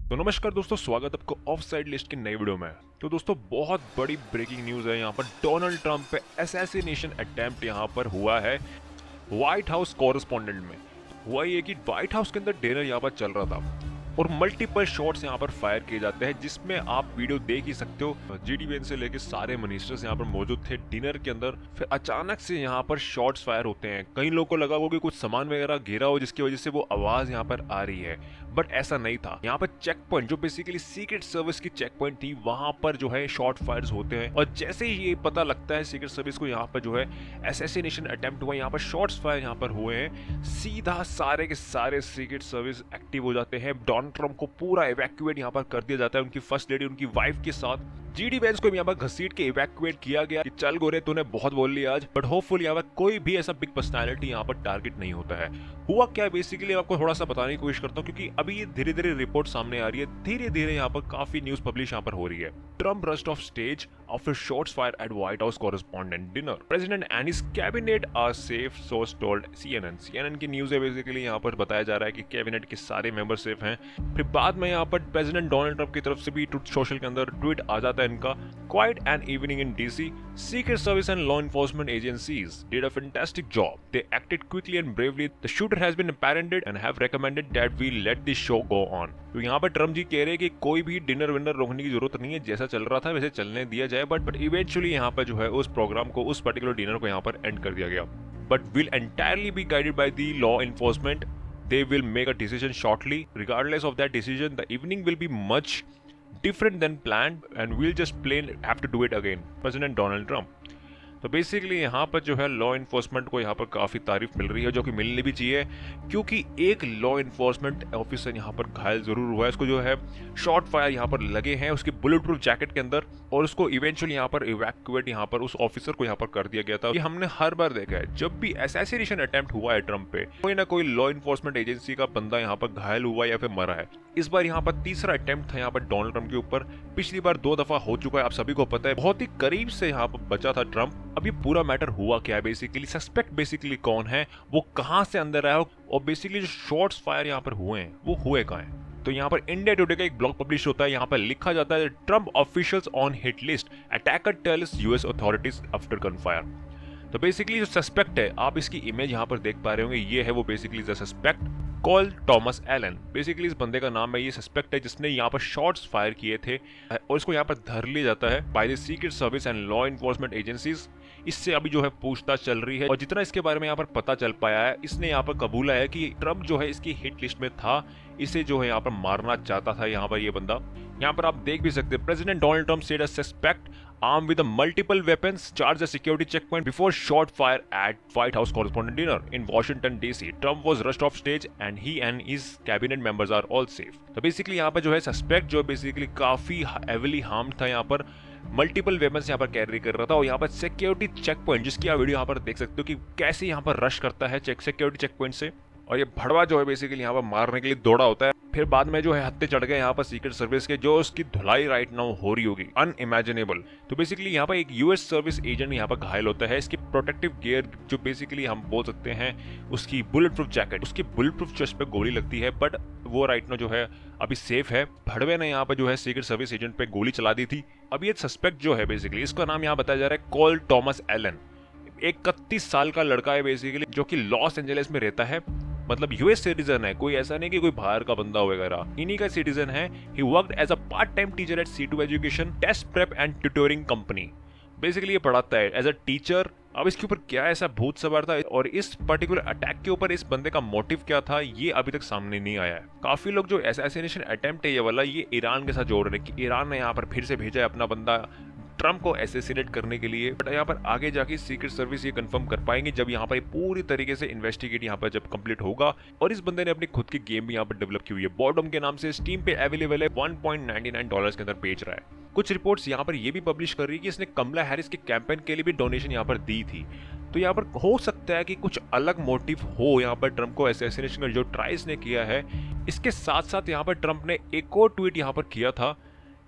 तो नमस्कार दोस्तों, स्वागत है आपको ऑफ साइड लिस्ट की नई वीडियो में। तो दोस्तों बहुत बड़ी ब्रेकिंग न्यूज़ है। यहाँ पर डोनाल्ड ट्रंप पे असैसिनेशन अटेम्प्ट यहाँ पर हुआ है व्हाइट हाउस कॉरेस्पॉन्डेंट में। हुआ ये कि व्हाइट हाउस के अंदर डिनर यहाँ पर चल रहा था और मल्टीपल शॉट्स यहाँ पर फायर किए जाते हैं, जिसमें आप वीडियो देख ही सकते हो। जीडी वेंस से लेके सारे मिनिस्टर्स यहाँ पर मौजूद थे डिनर के अंदर। फिर अचानक से यहाँ पर शॉट्स फायर होते हैं। कई लोगों को लगा हो कि कुछ सामान वगैरह गिरा हो, जिसकी वजह से वो आवाज यहाँ पर आ रही है, बट ऐसा नहीं था। यहाँ पर चेक पॉइंट जो बेसिकली सीक्रेट सर्विस की चेक पॉइंट थी, वहां पर जो है शॉट फायर्स होते हैं। और जैसे ही ये पता लगता है सीक्रेट सर्विस को यहाँ पर जो है असैसिनेशन अटेम्प्ट हुआ, यहाँ पर शॉट्स फायर यहाँ पर हुए हैं, सीधा सारे के सारे सीक्रेट सर्विस एक्टिव हो जाते हैं। डोनाल्ड ट्रंप को पूरा इवैक्यूएट यहाँ पर कर दिया जाता है, उनकी फर्स्ट लेडी उनकी वाइफ के साथ। जीडी वेंस को यहाँ पर घसीट के इवैक्यूएट किया गया कि चल गोरे, तूने बहुत बोल लिया आज, बट होपफुली यहाँ पर कोई भी ऐसा बिग पर्सनालिटी यहाँ पर टारगेट नहीं होता है। हुआ क्या बेसिकली आपको थोड़ा सा बताने की कोशिश करता हूँ, क्योंकि अभी ये धीरे धीरे रिपोर्ट सामने आ रही है, धीरे धीरे यहाँ पर काफी न्यूज पब्लिश यहाँ पर हो रही है। Trump rust of stage after shots fired at White House correspondent dinner. President and his cabinet are safe, source told CNN. CNN की न्यूज है बेसिकली, यहाँ पर बताया जा रहा है कि कैबिनेट के सारे मेंबर सेफ हैं। फिर बाद में यहाँ पर प्रेसिडेंट डोनाल्ड ट्रंप की तरफ से भी ट्रुथ सोशल के अंदर ट्वीट आ जाता है इनका, Quiet an evening in DC. Secret Service and law enforcement agencies did a fantastic job. They acted quickly and bravely. The shooter has been apprehended and have recommended that we let this show go on. तो यहाँ पर Trump जी कह रहे हैं कि कोई भी dinner winner रोकने की जरूरत नहीं है, जैसा चल रहा था वैसे चलने दिया जाए, बट इवेंचुअली यहाँ पर जो है उस प्रोग्राम को, उस पर्टिकुलर डिनर को यहाँ पर एंड कर दिया गया। But will entirely be guided by the law enforcement. They will make a decision shortly. Regardless of that decision, the evening will be much different than planned and we'll just plain have to do it again. President Donald Trump. तो basically यहाँ पर जो है law enforcement को यहाँ पर काफ़ी तारीफ मिल रही है, जो कि मिलनी भी चाहिए, क्योंकि एक लॉ इन्फोर्समेंट ऑफिसर यहाँ पर घायल ज़रूर हुआ है। इसको जो है शॉट फायर यहाँ पर लगे हैं उसके बुलेट प्रूफ जैकेट के अंदर, और उसको इवेंचुअली यहाँ पर इवैक्यूएट यहाँ पर उस ऑफिसर को यहाँ पर कर दिया गया था। ये हमने हर बार देखा है, जब भी असैसिनेशन अटेम्प्ट हुआ है ट्रंप पे, कोई ना कोई लॉ इन्फोर्समेंट एजेंसी का बंदा यहाँ पर घायल हुआ या फिर मरा है। इस बार यहाँ पर तीसरा अटेम्प्ट था यहाँ पर डोनाल्ड ट्रंप के ऊपर। पिछली बार 2 दफा हो चुका है, आप सभी को पता है, बहुत ही करीब से यहाँ पर बचा था ट्रंप। अब ये पूरा मैटर हुआ क्या है बेसिकली, सस्पेक्ट बेसिकली कौन है, वो कहां से अंदर आया, और बेसिकली जो शॉट्स फायर यहाँ पर हुए हैं वो हुए कहां हैं। तो यहाँ पर इंडिया टुडे का एक ब्लॉग पब्लिश होता है, यहाँ पर लिखा जाता है Trump officials on hit list, attacker tells US authorities after gunfire. तो बेसिकली जो सस्पेक्ट है, आप इसकी इमेज यहाँ पर देख पा रहे होंगे, ये है वो basically the suspect call Thomas Allen. Basically इस बंदे का नाम है, ये सस्पेक्ट है जिसने यहाँ पर शॉट्स फायर किए थे, और इसको यहाँ पर धर लिया जाता है by the secret service and law enforcement agencies. इससे अभी जो है पूछताछ चल रही है, और जितना इसके बारे में यहाँ पर पता चल पाया है, इसने यहाँ पर कबूला है कि ट्रंप जो है इसकी हिट लिस्ट में था, इसे जो है यहाँ पर मारना चाहता था यहाँ पर ये बंदा। यहाँ पर आप देख भी सकते हैं, president Donald Trump said a suspect armed with multiple weapons charged a security checkpoint before shot fire at White House correspondent dinner in Washington DC. Trump was rushed off stage and he and his cabinet members are all safe. तो basically यहाँ पर जो है suspect जो basically काफी heavily harmed था, यहाँ पर मल्टीपल वेपन्स यहाँ पर कैरी कर रहा था, और यहाँ पर सिक्योरिटी चेक पॉइंट, जिसकी आप वीडियो यहाँ पर देख सकते हो कि कैसे यहाँ पर रश करता है सिक्योरिटी चेक पॉइंट से, और ये भड़वा जो है बेसिकली यहाँ पर मारने के लिए दौड़ा होता है। फिर बाद में जो है हत्थे चढ़ गए यहाँ पर सीक्रेट सर्विस के, जो उसकी धुलाई राइट नाउ हो रही होगी अनइमेजिनेबल। तो बेसिकली यहाँ पर एक यूएस सर्विस एजेंट यहाँ पर घायल होता है। इसकी प्रोटेक्टिव गियर जो बेसिकली हम बोल सकते हैं, उसकी बुलेट प्रूफ जैकेट, उसकी बुलेट प्रूफ चेस्ट पे गोली लगती है, बट वो राइट नाउ जो है अभी सेफ है। भड़वे ने यहाँ पर जो है सीक्रेट सर्विस एजेंट पे गोली चला दी थी। अब ये सस्पेक्ट जो है बेसिकली, इसका नाम यहाँ बताया जा रहा है कॉल टॉमस एलन। 31 साल का लड़का है बेसिकली, जो कि लॉस एंजलिस में रहता है, मतलब यूएस सिटीजन है, कोई ऐसा नहीं कि कोई बाहर का बंदा हो वगैरह, इन्हीं का सिटीजन है। He worked as a part time teacher at C2 education test prep and tutoring company. Basically ये पढ़ाता है एज अ टीचर। अब इसके ऊपर क्या ऐसा भूत सवार था, और इस पर्टिकुलर अटैक के ऊपर इस बंदे का मोटिव क्या था, ये अभी तक सामने नहीं आया है। काफी लोग जो असैसिनेशन अटेम्प्ट है ये वाला, ये ईरान के साथ जोड़ रहे हैं कि ईरान ने यहाँ पर फिर से भेजा है अपना बंदा ट्रंप को असैसिनेट करने के लिए। बट यहाँ पर आगे जाके सीक्रेट सर्विस ये कंफर्म कर पाएंगे जब यहाँ पर पूरी तरीके से इन्वेस्टिगेट यहाँ पर जब कंप्लीट होगा। और इस बंदे ने अपनी खुद की गेम भी यहाँ पर डेवलप की हुई है, बॉर्डम के नाम से, स्टीम पे अवेलेबल है, $1.99 के अंदर बेच रहा है। कुछ रिपोर्ट्स यहाँ पर ये भी पब्लिश कर रही है कि इसने कमला हैरिस के कैंपेन के लिए भी डोनेशन यहाँ पर दी थी। तो यहाँ पर हो सकता है कि कुछ अलग मोटिव हो यहाँ पर ट्रंप को असैसिनेशन का जो ट्राई इसने किया है। इसके साथ साथ यहाँ पर ट्रंप ने एक और ट्वीट यहाँ पर किया था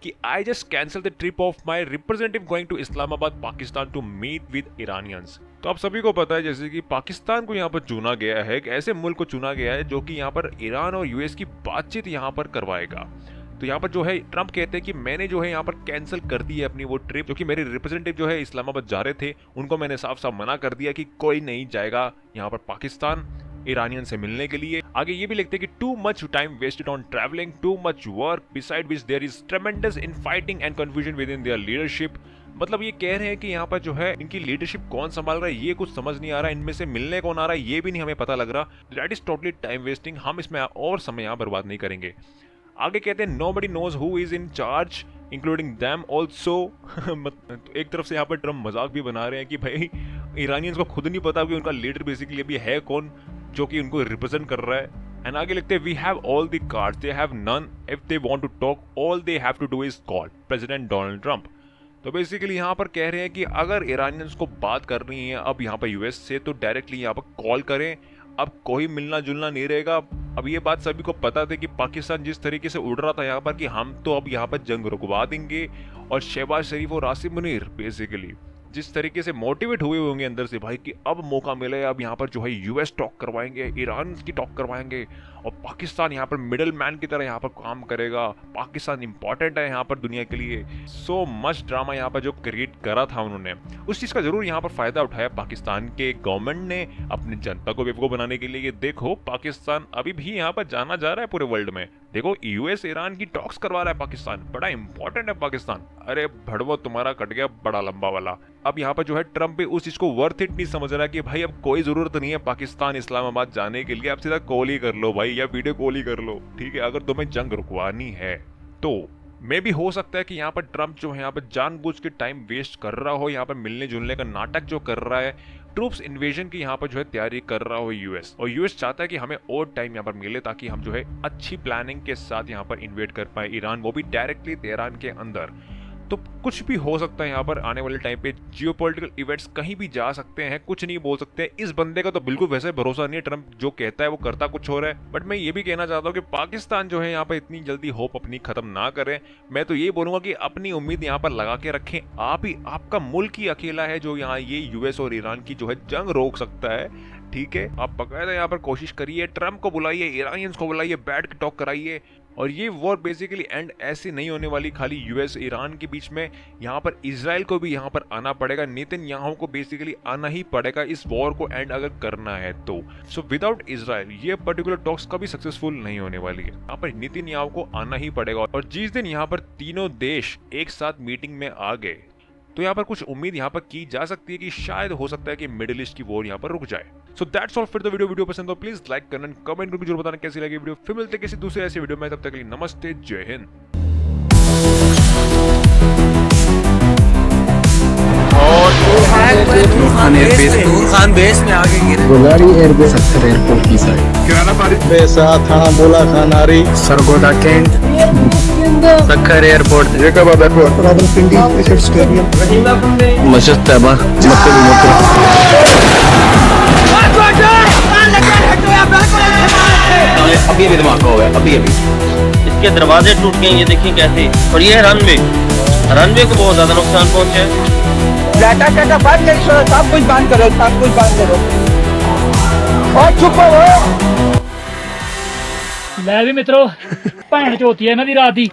कि I just cancel the trip of my representative going to Islamabad Pakistan to meet with Iranians. तो आप सभी को पता है जैसे कि पाकिस्तान को यहाँ पर चुना गया है, एक ऐसे मुल्क को चुना गया है जो कि यहाँ पर ईरान और यूएस की बातचीत यहाँ पर करवाएगा। तो यहाँ पर जो है ट्रम्प कहते हैं कि मैंने जो है यहाँ पर कैंसिल कर दी है अपनी वो ट्रिप, क्योंकि मेरे रिप्रेजेंटेटिव जो है इस्लामाबाद जा रहे थे, उनको मैंने साफ साफ मना कर दिया कि कोई नहीं जाएगा यहाँ पर पाकिस्तान ईरानियन से मिलने के लिए। आगे ये भी लिखते हैं कि too much time wasted on travelling, too much work, beside which there is tremendous infighting and confusion within their leadership. मतलब ये कह रहे हैं कि यहाँ पर जो है इनकी लीडरशिप कौन संभाल रहा है ये कुछ समझ नहीं आ रहा, इनमें से मिलने कौन आ रहा है ये भी नहीं हमें पता लग रहा। That is totally time wasting, हम इसमें और समय यहाँ बर्बाद नहीं करेंगे। आगे कहते हैं nobody knows who is in charge including them also. एक तरफ से यहाँ पर ट्रम्प मजाक भी बना रहे हैं कि भाई ईरानियंस को खुद नहीं पता कि उनका लीडर बेसिकली अभी है कौन जो कि उनको रिप्रेजेंट कर रहा है। एंड आगे लिखते हैं we have all the cards, they have none, if they want to talk all they have to do is call President Donald Trump. तो बेसिकली यहाँ पर कह रहे हैं कि अगर ईरानियंस को बात करनी है अब यहाँ पर यूएस से तो डायरेक्टली यहाँ पर कॉल करें, अब कोई मिलना जुलना नहीं रहेगा। अब ये बात सभी को पता थी कि पाकिस्तान जिस तरीके से उड़ रहा था यहाँ पर कि हम तो अब यहाँ पर जंग रुकवा देंगे, और शहबाज शरीफ और आसिम मुनीर बेसिकली जिस तरीके से मोटिवेट हुए होंगे अंदर से भाई कि अब मौका मिले, अब यहाँ पर जो है यूएस टॉक करवाएंगे, ईरान की टॉक करवाएंगे, और पाकिस्तान यहाँ पर मिडल मैन की तरह यहाँ पर काम करेगा, पाकिस्तान इंपॉर्टेंट है यहाँ पर दुनिया के लिए। सो मच ड्रामा यहाँ पर जो क्रिएट करा था उन्होंने, उस चीज़ का जरूर यहाँ पर फायदा उठाया पाकिस्तान के गवर्नमेंट ने अपनी जनता को बेवकूफ बनाने के लिए। ये देखो पाकिस्तान अभी भी यहाँ पर जाना जा रहा है पूरे वर्ल्ड में, देखो यूएस ईरान की टॉक्स करवा रहा है पाकिस्तान, बड़ा इंपॉर्टेंट है पाकिस्तान। अरे भड़वो तुम्हारा कट गया बड़ा लंबा वाला। अब यहाँ पर जो है ट्रम्प भी उस चीज को वर्थ इट नहीं समझ रहा कि भाई अब कोई जरूरत नहीं है पाकिस्तान इस्लामाबाद जाने के लिए, आप सीधा कॉल ही कर लो भाई, या वीडियो कॉल ही कर लो, ठीक है, अगर तुम्हें जंग रुकवानी है तो। मे भी हो सकता है कि यहाँ पर ट्रम्प जो है यहाँ पर जानबूझ के टाइम वेस्ट कर रहा हो, यहाँ पर मिलने जुलने का नाटक जो कर रहा है, ट्रूप्स इन्वेजन की यहाँ पर जो है तैयारी कर रहा हो यूएस, और यूएस चाहता है कि हमें और टाइम यहाँ पर मिले ताकि हम जो है अच्छी प्लानिंग के साथ यहाँ पर इन्वेड कर पाए ईरान, वो भी डायरेक्टली तेहरान के अंदर। तो कुछ भी हो सकता है यहाँ पर आने वाले टाइम पे, जियोपॉलिटिकल इवेंट्स कहीं भी जा सकते हैं, कुछ नहीं बोल सकते। इस बंदे का तो बिल्कुल वैसे भरोसा नहीं है, ट्रम्प जो कहता है वो करता कुछ हो रहा है। बट मैं ये भी कहना चाहता हूँ कि पाकिस्तान जो है यहाँ पर इतनी जल्दी होप अपनी खत्म ना करें। मैं तो ये बोलूंगा कि अपनी उम्मीद यहाँ पर लगा के रखें, आप ही आपका मुल्क ही अकेला है जो यहाँ ये यूएस और ईरान की जो है जंग रोक सकता है, ठीक है। आप बकायदा यहाँ पर कोशिश करिए, ट्रम्प को बुलाइए, ईरानियंस को बुलाइए, बैठ के टॉक कराइए, और ये वॉर बेसिकली एंड ऐसे नहीं होने वाली खाली यूएस ईरान के बीच में, यहाँ पर इजराइल को भी यहाँ पर आना पड़ेगा, नेतन्याहू को बेसिकली आना ही पड़ेगा इस वॉर को एंड अगर करना है तो। सो विदाउट इजराइल ये पर्टिकुलर टॉक्स कभी सक्सेसफुल नहीं होने वाली है, यहाँ पर नेतन्याहू को आना ही पड़ेगा। और जिस दिन यहाँ पर तीनों देश एक साथ मीटिंग में आ गए तो यहाँ पर कुछ उम्मीद यहाँ पर की जा सकती है कि शायद हो सकता है कि मिडिल ईस्ट की वॉर यहाँ पर रुक जाए। So that's all for the video पसंद हो प्लीज लाइक करना, कमेंट करके जरूर बताना कैसी लगी वीडियो। फिर मिलते हैं किसी दूसरे ऐसे वीडियो में, तब तक के लिए नमस्ते, जय हिंद। खान बेस में आगे गिरे गोलारी एयरबेस सत्तर एयरपोर्ट की साइड किराना पारित बेसा थाना बोला खानारी Sargodha cantt Sukkur airport Jacob airport Rawalpindi cricket stadium मस्जिद तैयबा अभी धमाका हो गया, अभी इसके दरवाजे टूट गए, ये देखिए कैसे। और ये रनवे को बहुत ज्यादा नुकसान पहुंचा है। सब कुछ बंद करो, सब कुछ बंद करो और चुप हो। ਲੈ ਵੀ ਮਿੱਤਰੋ ਭੈਣ ਚੋਤੀ ਹੈ ਇਹਨਾਂ ਦੀ ਰਾਤ ਦੀ।